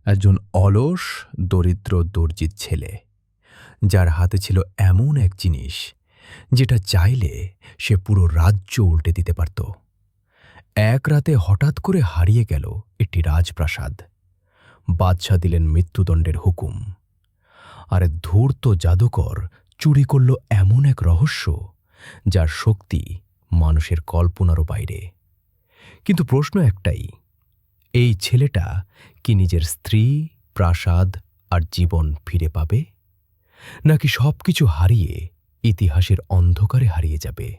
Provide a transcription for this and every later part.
একজন অলস দরিদ্র দর্জির ছেলে, যার হাতে ছিল এমন এক জিনিস যেটা চাইলে সে পুরো রাজ্য উল্টে দিতে পারত। এক রাতে হঠাৎ করে হারিয়ে গেল একটি রাজপ্রাসাদ। বাদশাহ দিলেন মৃত্যুদণ্ডের হুকুম। আর ধূর্ত জাদুকর চুরি করল এমন এক রহস্য যার শক্তি মানুষের কল্পনারও বাইরে। কিন্তু প্রশ্ন একটাই, এই ছেলেটা কি নিজের স্ত্রী, প্রাসাদ আর জীবন ফিরে পাবে, নাকি সবকিছু হারিয়ে ইতিহাসের অন্ধকারে হারিয়ে যাবে?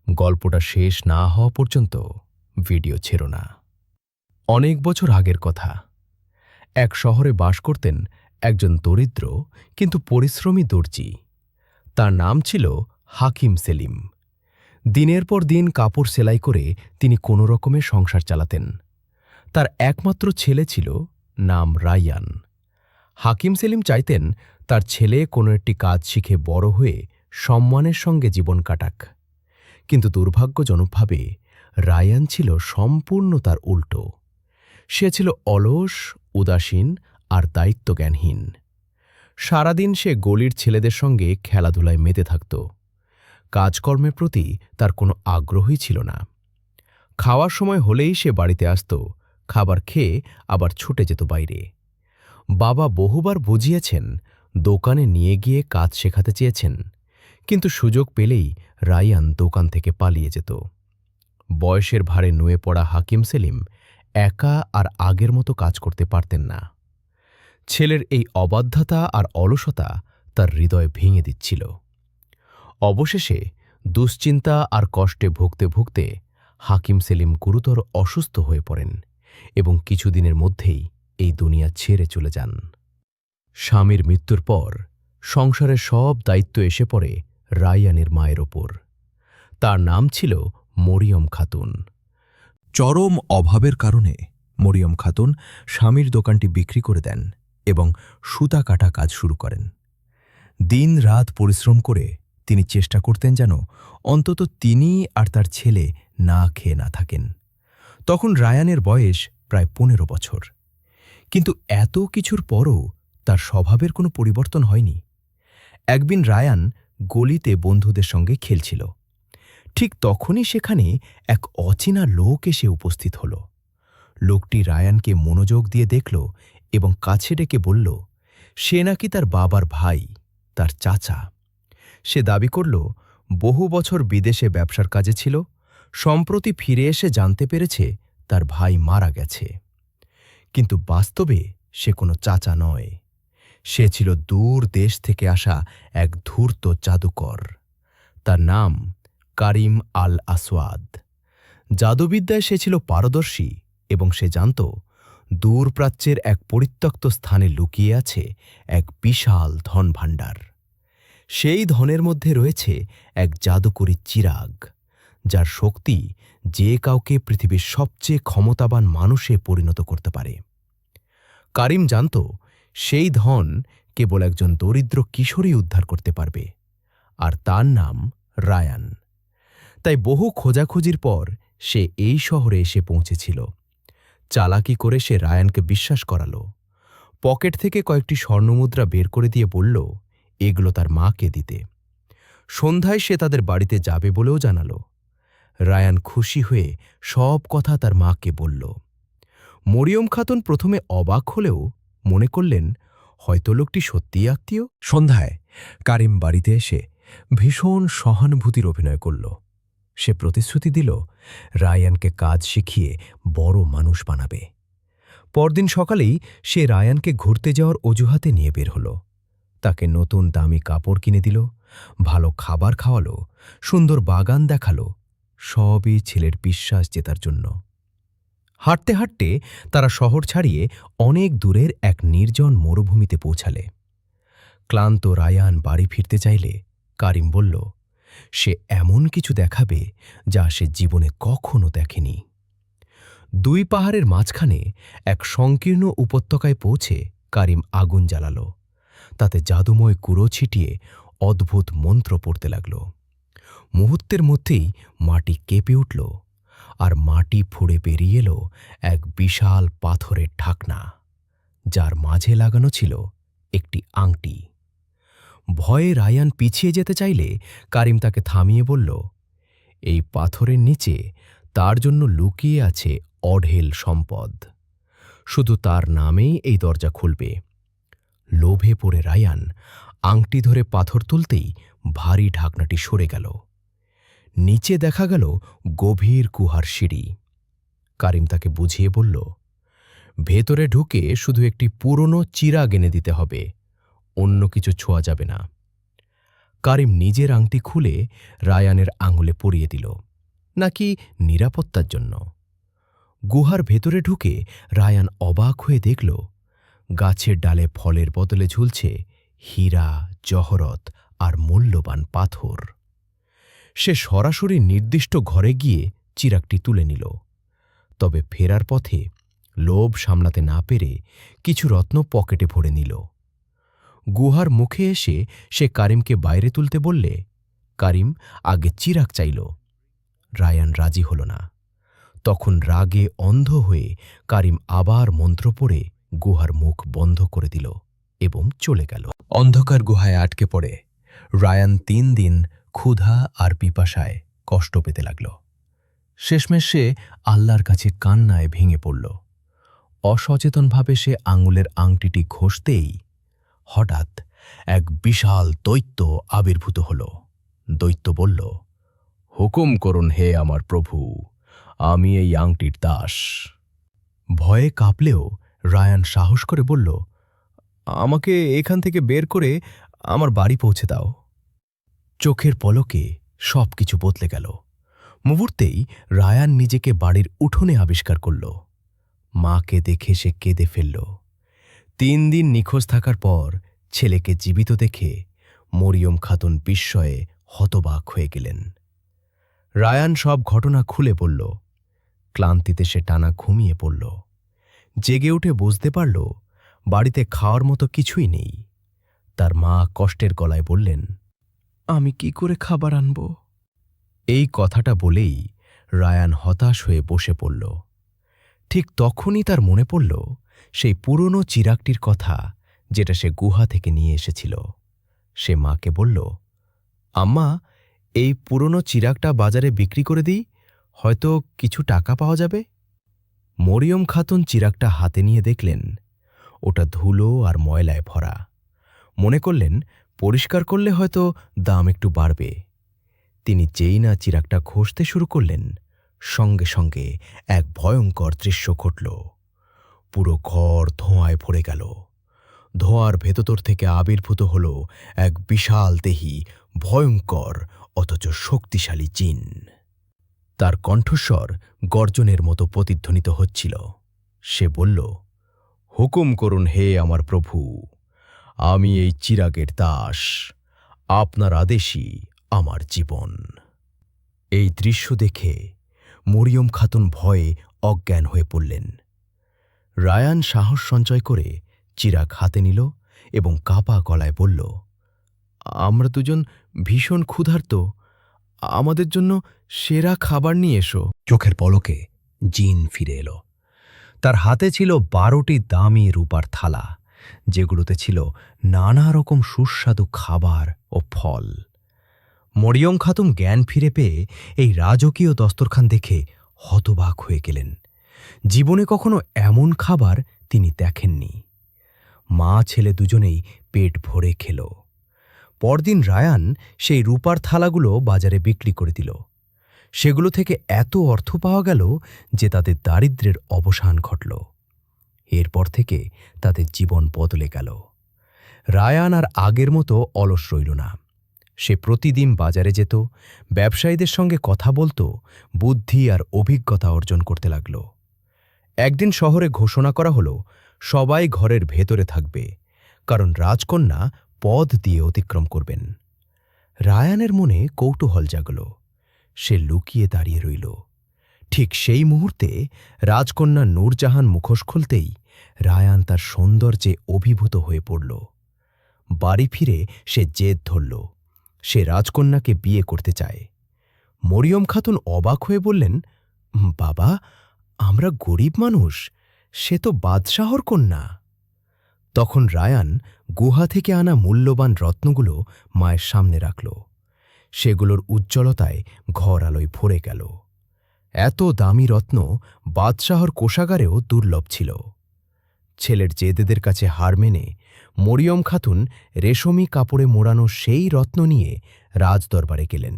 গল্পটা শেষ না হওয়া পর্যন্ত ভিডিও ছেড়ো না। অনেক বছর আগের কথা। এক শহরে বাস করতেন একজন দরিদ্র কিন্তু পরিশ্রমী দর্জি। তার নাম ছিল হাকিম সেলিম। দিনের পর দিন কাপড় সেলাই করে তিনি কোনো রকমে সংসার চালাতেন। তার একমাত্র ছেলে ছিল, নাম রাইয়ান। হাকিম সেলিম চাইতেন তার ছেলে কোনো একটি কাজ শিখে বড় হয়ে সম্মানের সঙ্গে জীবন কাটাক। কিন্তু দুর্ভাগ্যজনকভাবে রায়ান ছিল সম্পূর্ণ তার উল্টো। সে ছিল অলস, উদাসীন আর দায়িত্বজ্ঞানহীন। সারাদিন সে গলির ছেলেদের সঙ্গে খেলাধুলায় মেতে থাকত। কাজকর্মের প্রতি তার কোনো আগ্রহই ছিল না। খাওয়ার সময় হলেই সে বাড়িতে আসত, খাবার খেয়ে আবার ছুটে যেত বাইরে। বাবা বহুবার বুঝিয়েছেন, দোকানে নিয়ে গিয়ে কাজ শেখাতে চেয়েছেন, কিন্তু সুযোগ পেলেই রায়ান দোকান থেকে পালিয়ে যেত। বয়সের ভারে নুয়ে পড়া হাকিম সেলিম একা আর আগের মতো কাজ করতে পারতেন না। ছেলের এই অবাধ্যতা আর অলসতা তার হৃদয় ভেঙে দিচ্ছিল। অবশেষে দুশ্চিন্তা আর কষ্টে ভুগতে ভুগতে হাকিম সেলিম গুরুতর অসুস্থ হয়ে পড়েন এবং কিছুদিনের মধ্যেই এই দুনিয়া ছেড়ে চলে যান। স্বামীর মৃত্যুর পর সংসারের সব দায়িত্ব এসে পড়ে রায়ানের মায়ের ওপর। তার নাম ছিল মরিয়ম খাতুন। চরম অভাবের কারণে মরিয়ম খাতুন স্বামীর দোকানটি বিক্রি করে দেন এবং সুতা কাটা কাজ শুরু করেন। দিন রাত পরিশ্রম করে তিনি চেষ্টা করতেন যেন অন্তত তিনি আর তার ছেলে না খেয়ে না থাকেন। তখন রায়ানের বয়স প্রায় ১৫ বছর। কিন্তু এত কিছুর পরও তার স্বভাবের কোনো পরিবর্তন হয়নি। একদিন রায়ান গলিতে বন্ধুদের সঙ্গে খেলছিল। ঠিক তখনই সেখানে এক অচেনা লোক এসে উপস্থিত হল। লোকটি রায়ানকে মনোযোগ দিয়ে দেখল এবং কাছে ডেকে বলল সে নাকি তার বাবার ভাই, তার চাচা। সে দাবি করল বহু বছর বিদেশে ব্যবসার কাজে ছিল, সম্প্রতি ফিরে এসে জানতে পেরেছে তার ভাই মারা গেছে। কিন্তু বাস্তবে সে কোনো চাচা নয়, সে ছিল দূর দেশ থেকে আসা এক ধূর্ত জাদুকর। তার নাম কারিম আল আসওয়াদ। জাদুবিদ্যায় সে ছিল পারদর্শী এবং সে জানত দূর প্রাচ্যের এক পরিত্যক্ত স্থানে লুকিয়ে আছে এক বিশাল ধনভাণ্ডার। সেই ধনের মধ্যে রয়েছে এক জাদুকরী চিরাগ, যার শক্তি যে কাউকে পৃথিবীর সবচেয়ে ক্ষমতাবান মানুষে পরিণত করতে পারে। কারিম জানত সেই ধন কেবল একজন দরিদ্র কিশোরী উদ্ধার করতে পারবে, আর তার নাম রায়ান। তাই বহু খোঁজাখুঁজির পর সে এই শহরে এসে পৌঁছেছিল। চালাকি করে সে রায়ানকে বিশ্বাস করালো। পকেট থেকে কয়েকটি স্বর্ণমুদ্রা বের করে দিয়ে বলল এগুলো তার মাকে দিতে। সন্ধ্যায় সে তাদের বাড়িতে যাবে বলেও জানালো। রায়ান খুশি হয়ে সব কথা তার মাকে বলল। মরিয়ম খাতুন প্রথমে অবাক হলেও মনে করলেন হয়তো লোকটি সত্যিই আত্মীয়। সন্ধ্যায় কারিম বাড়িতে এসে ভীষণ সহানুভূতির অভিনয় করল। সে প্রতিশ্রুতি দিল রায়ানকে কাজ শিখিয়ে বড় মানুষ বানাবে। পরদিন সকালেই সে রায়ানকে ঘুরতে যাওয়ার অজুহাতে নিয়ে বের হল। তাকে নতুন দামি কাপড় কিনে দিল, ভালো খাবার খাওয়ালো, সুন্দর বাগান দেখালো, সবই ছেলের বিশ্বাস জেতার জন্য। হাঁটতে হাঁটতে তারা শহর ছাড়িয়ে অনেক দূরের এক নির্জন মরুভূমিতে পৌঁছালে। ক্লান্ত রায়ান বাড়ি ফিরতে চাইলে কারিম বলল সে এমন কিছু দেখাবে যা সে জীবনে কখনো দেখেনি। দুই পাহাড়ের মাঝখানে এক সংকীর্ণ উপত্যকায় পৌঁছে কারিম আগুন জ্বালাল। তাতে জাদুময় কুঁড়ো ছিটিয়ে অদ্ভুত মন্ত্র পড়তে লাগল। মুহূর্তের মধ্যেই মাটি কেঁপে উঠল, আর মাটি ফুঁড়ে বেরিয়ে এলো এক বিশাল পাথরের ঢাকনা। যার মাঝে লাগানো ছিল একটি আংটি। ভয়ে রায়ান পিছিয়ে যেতে চাইলে কারিম তাকে থামিয়ে বলল, এই পাথরের নিচে তার জন্য লুকিয়ে আছে অঢেল সম্পদ। শুধু তার নামেই এই দরজা খুলবে। লোভে পড়ে রায়ান আংটি ধরে পাথর তুলতেই ভারী ঢাকনাটি সরে গেল। নিচে দেখা গেল গভীর গুহার সিঁড়ি। কারিম তাকে বুঝিয়ে বলল, ভেতরে ঢুকে শুধু একটি পুরনো চিরাগ এনে দিতে হবে, অন্য কিছু ছোঁয়া যাবে না। কারিম নিজের আংটি খুলে রায়ানের আঙুলে পরিয়ে দিল, নাকি নিরাপত্তার জন্য। গুহার ভেতরে ঢুকে রায়ান অবাক হয়ে দেখল, গাছের ডালে ফলের বদলে ঝুলছে হীরা, জহরত আর মূল্যবান পাথর। সে সরাসরি নির্দিষ্ট ঘরে গিয়ে চিরাগটি তুলে নিল। তবে ফেরার পথে লোভ সামলাতে না পেরে কিছু রত্ন পকেটে ভরে নিল। গুহার মুখে এসে সে কারিমকে বাইরে তুলতে বললে কারিম আগে চিরাগ চাইল। রায়ান রাজি হল না। তখন রাগে অন্ধ হয়ে কারিম আবার মন্ত্র পড়ে গুহার মুখ বন্ধ করে দিল এবং চলে গেল। অন্ধকার গুহায় আটকে পড়ে রায়ান 3 দিন ক্ষুধা আর পিপাসায় কষ্ট পেতে লাগল। শেষমেশ সে আল্লাহর কাছে কান্নায় ভেঙে পড়ল। অসচেতনভাবে সে আঙুলের আংটিটি ঘষতেই হঠাৎ এক বিশাল দৈত্য আবির্ভূত হল। দৈত্য বলল, হুকুম করুন হে আমার প্রভু, আমি এই আংটির দাস। ভয়ে কাঁপলেও রায়ান সাহস করে বলল, আমাকে এখান থেকে বের করে আমার বাড়ি পৌঁছে দাও। চোখের পলকে সবকিছু বদলে গেল। মুহূর্তেই রায়ান নিজেকে বাড়ির উঠোনে আবিষ্কার করল। মাকে দেখে সে কেঁদে ফেলল। 3 দিন নিখোঁজ থাকার পর ছেলেকে জীবিত দেখে মরিয়ম খাতুন বিস্ময়ে হতবাক হয়ে গেলেন। রায়ান সব ঘটনা খুলে বলল। ক্লান্তিতে সে টানা ঘুমিয়ে পড়ল। জেগে উঠে বুঝতে পারল বাড়িতে খাওয়ার মতো কিছুই নেই। তার মা কষ্টের গলায় বললেন, আমি কি করে খাবার আনব? এই কথাটা বলেই রায়ান হতাশ হয়ে বসে পড়ল। ঠিক তখনই তার মনে পড়ল সেই পুরনো চিরাগটির কথা, যেটা সে গুহা থেকে নিয়ে এসেছিল। সে মাকে বলল, আম্মা, এই পুরনো চিরাগটা বাজারে বিক্রি করে দিই, হয়তো কিছু টাকা পাওয়া যাবে। মরিয়ম খাতুন চিরাগটা হাতে নিয়ে দেখলেন ওটা ধুলো আর ময়লায় ভরা। মনে করলেন পরিষ্কার করলে হয়তো দাম একটু বাড়বে। তিনি যেই না চিরাগটা ঘষতে শুরু করলেন, সঙ্গে সঙ্গে এক ভয়ঙ্কর দৃশ্য ঘটল। পুরো ঘর ধোঁয়ায় ভরে গেল। ধোঁয়ার ভেতর থেকে আবির্ভূত হল এক বিশাল দেহী, ভয়ঙ্কর অথচ শক্তিশালী জিন। তার কণ্ঠস্বর গর্জনের মতো প্রতিধ্বনিত হচ্ছিল। সে বলল, হুকুম করুন হে আমার প্রভু, আমি এই চিরাগের দাস, আপনার আদেশই আমার জীবন। এই দৃশ্য দেখে মরিয়ম খাতুন ভয়ে অজ্ঞান হয়ে পড়লেন। রায়ান সাহস সঞ্চয় করে চিরাগ হাতে নিল এবং কাঁপা গলায় বলল, আমরা দুজন ভীষণ ক্ষুধার্ত, আমাদের জন্য সেরা খাবার নিয়ে এসো। চোখের পলকে জিন ফিরে এলো। তার হাতে ছিল 12টি দামি রূপার থালা, যেগুলোতে ছিল নানা রকম সুস্বাদু খাবার ও ফল। মরিয়ম খাতুন জ্ঞান ফিরে পেয়ে এই রাজকীয় দস্তরখান দেখে হতবাক হয়ে গেলেন। জীবনে কখনো এমন খাবার তিনি দেখেননি। মা ছেলে দুজনেই পেট ভরে খেল। পরদিন রায়ান সেই রূপার থালাগুলো বাজারে বিক্রি করে দিল। সেগুলো থেকে এত অর্থ পাওয়া গেল যে তাদের দারিদ্র্যের অবসান ঘটল। এরপর থেকে তাদের জীবন বদলে গেল। রায়ান আর আগের মতো অলস রইল না। সে প্রতিদিন বাজারে যেত, ব্যবসায়ীদের সঙ্গে কথা বলত, বুদ্ধি আর অভিজ্ঞতা অর্জন করতে লাগল। একদিন শহরে ঘোষণা করা হলো, সবাই ঘরের ভেতরে থাকবে, কারণ রাজকন্যা পথ দিয়ে অতিক্রম করবেন। রায়ানের মনে কৌতূহল জাগল। সে লুকিয়ে দাঁড়িয়ে রইল। ঠিক সেই মুহূর্তে রাজকন্যা নূরজাহান মুখোশ খুলতেই রায়ান তার সৌন্দর্যে অভিভূত হয়ে পড়ল। বাড়ি ফিরে সে জেদ ধরল, সে রাজকন্যাকে বিয়ে করতে চায়। মরিয়ম খাতুন অবাক হয়ে বললেন, বাবা, আমরা গরিব মানুষ, সে তো বাদশাহর কন্যা। তখন রায়ান গুহা থেকে আনা মূল্যবান রত্নগুলো মায়ের সামনে রাখল। সেগুলোর উজ্জ্বলতায় ঘর আলোয় ভরে গেল। এত দামি রত্ন বাদশাহর কোষাগারেও দুর্লভ ছিল। ছেলের জেদেদের কাছে হার মেনে মরিয়ম খাতুন রেশমি কাপড়ে মোড়ানো সেই রত্ন নিয়ে রাজদরবারে গেলেন।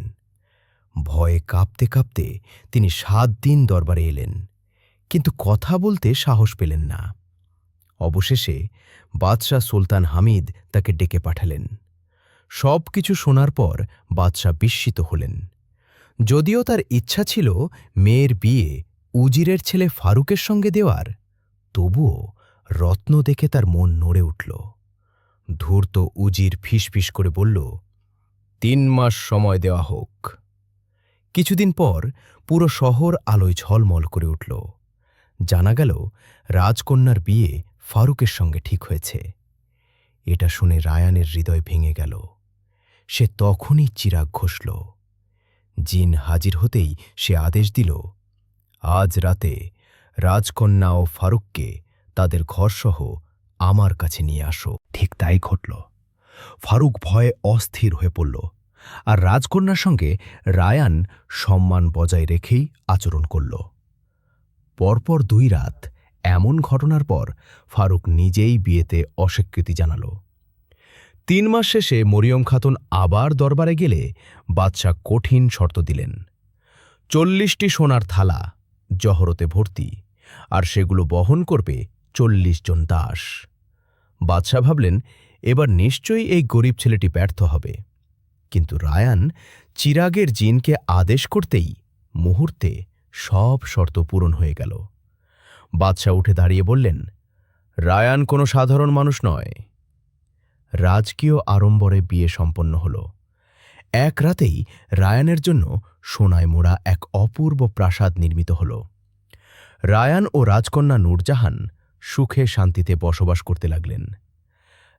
ভয়ে কাঁপতে কাঁপতে তিনি ৭ দিন দরবারে এলেন, কিন্তু কথা বলতে সাহস পেলেন না। অবশেষে বাদশাহ সুলতান হামিদ তাকে ডেকে পাঠালেন। সব কিছু শোনার পর বাদশাহ বিস্মিত হলেন। যদিও তার ইচ্ছা ছিল মেয়ের বিয়ে উজিরের ছেলে ফারুকের সঙ্গে দেওয়ার, তবুও রত্ন দেখে তার মন নড়ে উঠল। ধূর্ত উজির ফিসফিস করে বলল, ৩ মাস সময় দেওয়া হোক। কিছুদিন পর পুরো শহর আলোয় ঝলমল করে উঠল। জানা গেল রাজকন্যার বিয়ে ফারুকের সঙ্গে ঠিক হয়েছে। এটা শুনে রায়ানের হৃদয় ভেঙে গেল। সে তখনই চিরাগ ঘষল। জিন হাজির হতেই সে আদেশ দিল, আজ রাতে রাজকন্যা ও ফারুককে তাদের ঘরসহ আমার কাছে নিয়ে আসো। ঠিক তাই ঘটল। ফারুক ভয়ে অস্থির হয়ে পড়ল, আর রাজকন্যার সঙ্গে রায়ান সম্মান বজায় রেখেই আচরণ করল। পরপর ২ রাত এমন ঘটনার পর ফারুক নিজেই বিয়েতে অস্বীকৃতি জানাল। ৩ মাস শেষে মরিয়ম খাতুন আবার দরবারে গেলে বাদশাহ কঠিন শর্ত দিলেন। ৪০টি সোনার থালা জহরতে ভর্তি, আর সেগুলো বহন করবে ৪০ জন দাস। বাদশাহ ভাবলেন, এবার নিশ্চয়ই এই গরিব ছেলেটি ব্যর্থ হবে। কিন্তু রায়ান চিরাগের জিনকে আদেশ করতেই মুহূর্তে সব শর্ত পূরণ হয়ে গেল। বাদশাহ উঠে দাঁড়িয়ে বললেন, রায়ান কোনো সাধারণ মানুষ নয়। রাজকীয় আড়ম্বরে বিয়ে সম্পন্ন হল। এক রাতেই রায়ানের জন্য সোনায় মোড়া এক অপূর্ব প্রাসাদ নির্মিত হল। রায়ান ও রাজকন্যা নূরজাহান সুখে শান্তিতে বসবাস করতে লাগলেন।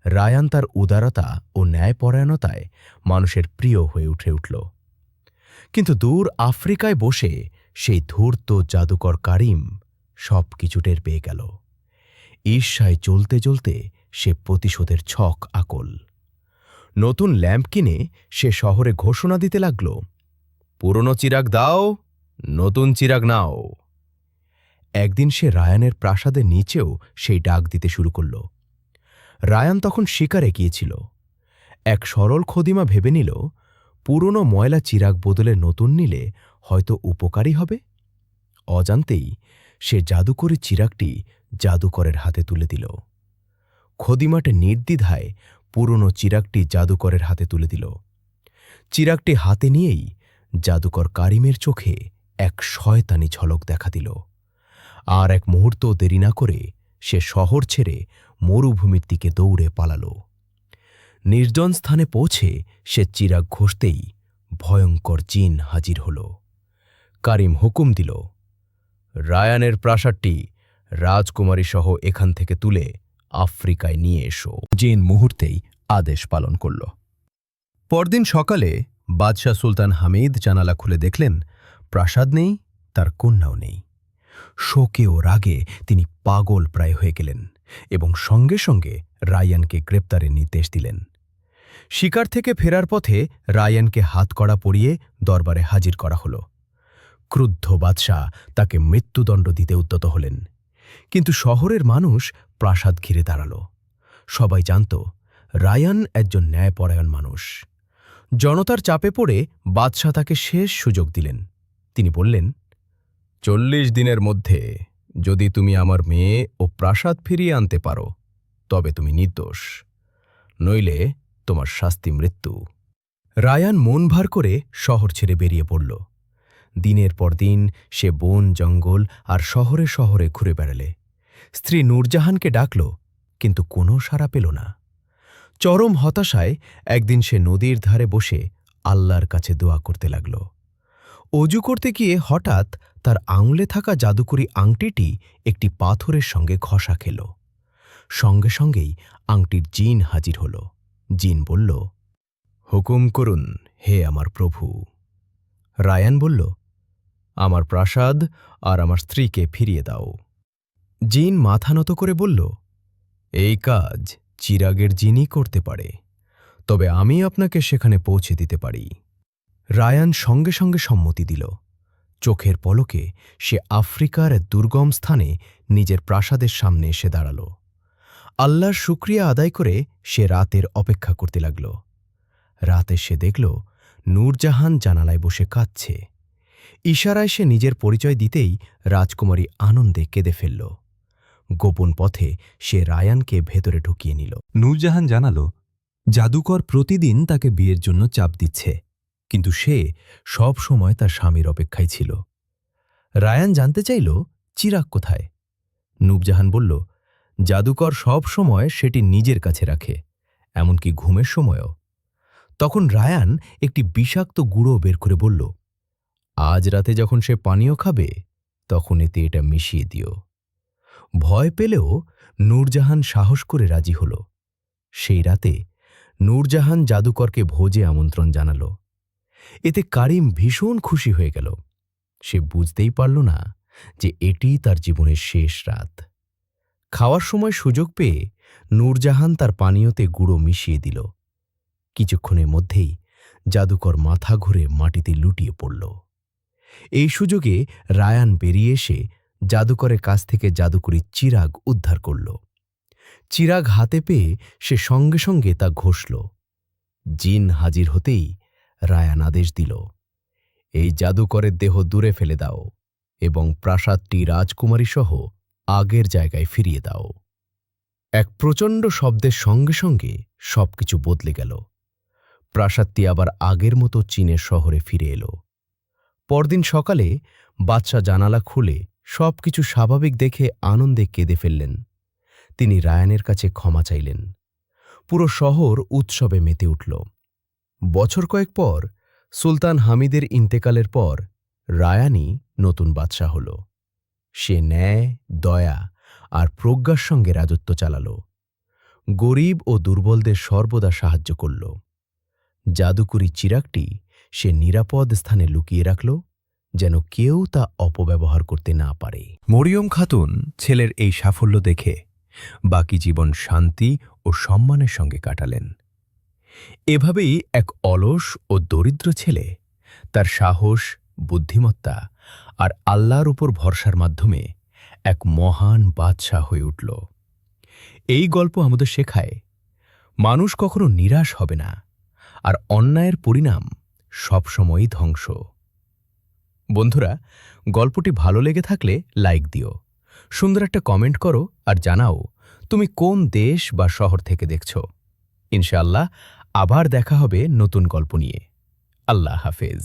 রায়ান তার উদারতা ও ন্যায়পরায়ণতায় মানুষের প্রিয় হয়ে উঠল। কিন্তু দূর আফ্রিকায় বসে সেই ধূর্ত জাদুকর কারিম সব কিছু টের পেয়ে গেল। ঈর্ষায় জ্বলতে জ্বলতে সে প্রতিশোধের ছক আকল। নতুন ল্যাম্প কিনে সে শহরে ঘোষণা দিতে লাগল, পুরনো চিরাগ দাও, নতুন চিরাগ নাও। একদিন সে রায়ানের প্রাসাদের নিচেও সেই ডাক দিতে শুরু করল। রায়ান তখন শিকারে গিয়েছিল। এক সরল খদিমা ভেবে নিল, পুরনো ময়লা চিরাগ বদলে নতুন নিলে হয়তো উপকারী হবে। অজান্তেই সে জাদুকরি চিরাগটি জাদুকরের হাতে তুলে দিল। খদিমাটে নির্দ্বিধায় পুরনো চিরাগটি জাদুকরের হাতে তুলে দিল। চিরাগটি হাতে নিয়েই জাদুকর কারিমের চোখে এক শয়তানি ঝলক দেখা দিল। আর এক মুহূর্ত দেরি না করে সে শহর ছেড়ে মরুভূমির দিকে দৌড়ে পালাল। নির্জন স্থানে পৌঁছে সে চিরাগ ঘষতেই ভয়ঙ্কর জিন হাজির হল। কারিম হুকুম দিল, রায়ানের প্রাসাদটি রাজকুমারী সহ এখান থেকে তুলে আফ্রিকায় নিয়ে এসো। জিন মুহূর্তেই আদেশ পালন করল। পরদিন সকালে বাদশাহ সুলতান হামিদ জানালা খুলে দেখলেন, প্রাসাদ নেই, তার কন্যাও নেই। শোকে ও রাগে তিনি পাগল প্রায় হয়ে গেলেন এবং সঙ্গে সঙ্গে রায়ানকে গ্রেপ্তারের নির্দেশ দিলেন। শিকার থেকে ফেরার পথে রায়ানকে হাতকড়া পরিয়ে দরবারে হাজির করা হল। ক্রুদ্ধ বাদশাহ তাকে মৃত্যুদণ্ড দিতে উদ্যত হলেন। কিন্তু শহরের মানুষ প্রাসাদ ঘিরে দাঁড়াল। সবাই জানত রায়ান একজন ন্যায়পরায়ণ মানুষ। জনতার চাপে পড়ে বাদশাহ তাকে শেষ সুযোগ দিলেন। তিনি বললেন, ৪০ দিনের মধ্যে যদি তুমি আমার মেয়ে ও প্রাসাদ ফিরিয়ে আনতে পারো তবে তুমি নির্দোষ, নইলে তোমার শাস্তি মৃত্যু। রায়ান মন ভার করে শহর ছেড়ে বেরিয়ে পড়ল। দিনের পর দিন সে বন জঙ্গল আর শহরে শহরে ঘুরে বেড়ালে। স্ত্রী নূরজাহানকে ডাকল, কিন্তু কোনো সাড়া পেল না। চরম হতাশায় একদিন সে নদীর ধারে বসে আল্লাহর কাছে দোয়া করতে লাগল। অজু করতে গিয়ে হঠাৎ তার আঙুলে থাকা জাদুকরি আংটিটি একটি পাথরের সঙ্গে ঘষা খেল। সঙ্গে সঙ্গেই আংটির জিন হাজির হল। জিন বলল, হুকুম করুন হে আমার প্রভু। রায়ান বলল, আমার প্রাসাদ আর আমার স্ত্রীকে ফিরিয়ে দাও। জিন মাথা নত করে বলল, এই কাজ চিরাগের জিনই করতে পারে, তবে আমি আপনাকে সেখানে পৌঁছে দিতে পারি। রায়ান সঙ্গে সঙ্গে সম্মতি দিল। চোখের পলকে সে আফ্রিকার দুর্গম স্থানে নিজের প্রাসাদের সামনে এসে দাঁড়াল। আল্লাহর শুকরিয়া আদায় করে সে রাতের অপেক্ষা করতে লাগল। রাতে সে দেখল নূরজাহান জানালায় বসে কাঁদছে। ইশারায় সে নিজের পরিচয় দিতেই রাজকুমারী আনন্দে কেঁদে ফেলল। গোপন পথে সে রায়ানকে ভেতরে ঢুকিয়ে নিল। নূরজাহান জানাল, জাদুকর প্রতিদিন তাকে বিয়ের জন্য চাপ দিচ্ছে, কিন্তু সে সব সময় তার স্বামীর অপেক্ষায় ছিল। রায়ান জানতে চাইল চিরাগ কোথায়। নূরজাহান বলল, জাদুকর সব সময় সেটি নিজের কাছে রাখে, এমনকি ঘুমের সময়ও। তখন রায়ান একটি বিষাক্ত গুঁড়ো বের করে বলল, আজ রাতে যখন সে পানীয় খাবে তখন এতে এটা মিশিয়ে দিও। ভয় পেলেও নূরজাহান সাহস করে রাজি হল। সেই রাতে নূরজাহান জাদুকরকে ভোজে আমন্ত্রণ জানাল। এতে কারিম ভীষণ খুশি হয়ে গেল। সে বুঝতেই পারল না যে এটি তার জীবনের শেষ রাত। খাওয়ার সময় সুযোগ পেয়ে নূরজাহান তার পানীয়তে গুঁড়ো মিশিয়ে দিল। কিছুক্ষণের মধ্যেই জাদুকর মাথা ঘুরে মাটিতে লুটিয়ে পড়ল। এই সুযোগে রায়ান বেরিয়ে এসে জাদুকরের কাছ থেকে জাদুকরী চিরাগ উদ্ধার করল। চিরাগ হাতে পেয়ে সে সঙ্গে সঙ্গে তা ঘষল। জিন হাজির হতেই রায়ান আদেশ দিল, এই জাদুকরের দেহ দূরে ফেলে দাও এবং প্রাসাদটি রাজকুমারীসহ আগের জায়গায় ফিরিয়ে দাও। এক প্রচণ্ড শব্দের সঙ্গে সঙ্গে সবকিছু বদলে গেল। প্রাসাদটি আবার আগের মতো চীনের শহরে ফিরে এলো। পরদিন সকালে বাদশা জানালা খুলে সবকিছু স্বাভাবিক দেখে আনন্দে কেঁদে ফেললেন। তিনি রায়ানের কাছে ক্ষমা চাইলেন। পুরো শহর উৎসবে মেতে উঠল। বছর কয়েক পর সুলতান হামিদের ইন্তেকালের পর রায়ানই নতুন বাদশা হল। সে ন্যায়, দয়া আর প্রজ্ঞার সঙ্গে রাজত্ব চালাল। গরিব ও দুর্বলদের সর্বদা সাহায্য করল। জাদুকরী চিরাগটি সে নিরাপদ স্থানে লুকিয়ে রাখল, যেন কেউ তা অপব্যবহার করতে না পারে। মরিয়ম খাতুন ছেলের এই সাফল্য দেখে বাকি জীবন শান্তি ও সম্মানের সঙ্গে কাটালেন। এভাবেই এক অলস ও দরিদ্র ছেলে তার সাহস, বুদ্ধিমত্তা আর আল্লাহর উপর ভরসার মাধ্যমে এক মহান বাদশা হয়ে উঠল। এই গল্প আমাদের শেখায়, মানুষ কখনো নিরাশ হবে না, আর অন্যায়ের পরিণাম সবসময়ই ধ্বংস। বন্ধুরা, গল্পটি ভালো লেগে থাকলে লাইক দিও, সুন্দর একটা কমেন্ট করো আর জানাও তুমি কোন দেশ বা শহর থেকে দেখছ। ইনশাআল্লাহ আবার দেখা হবে নতুন গল্প নিয়ে। আল্লাহ হাফেজ।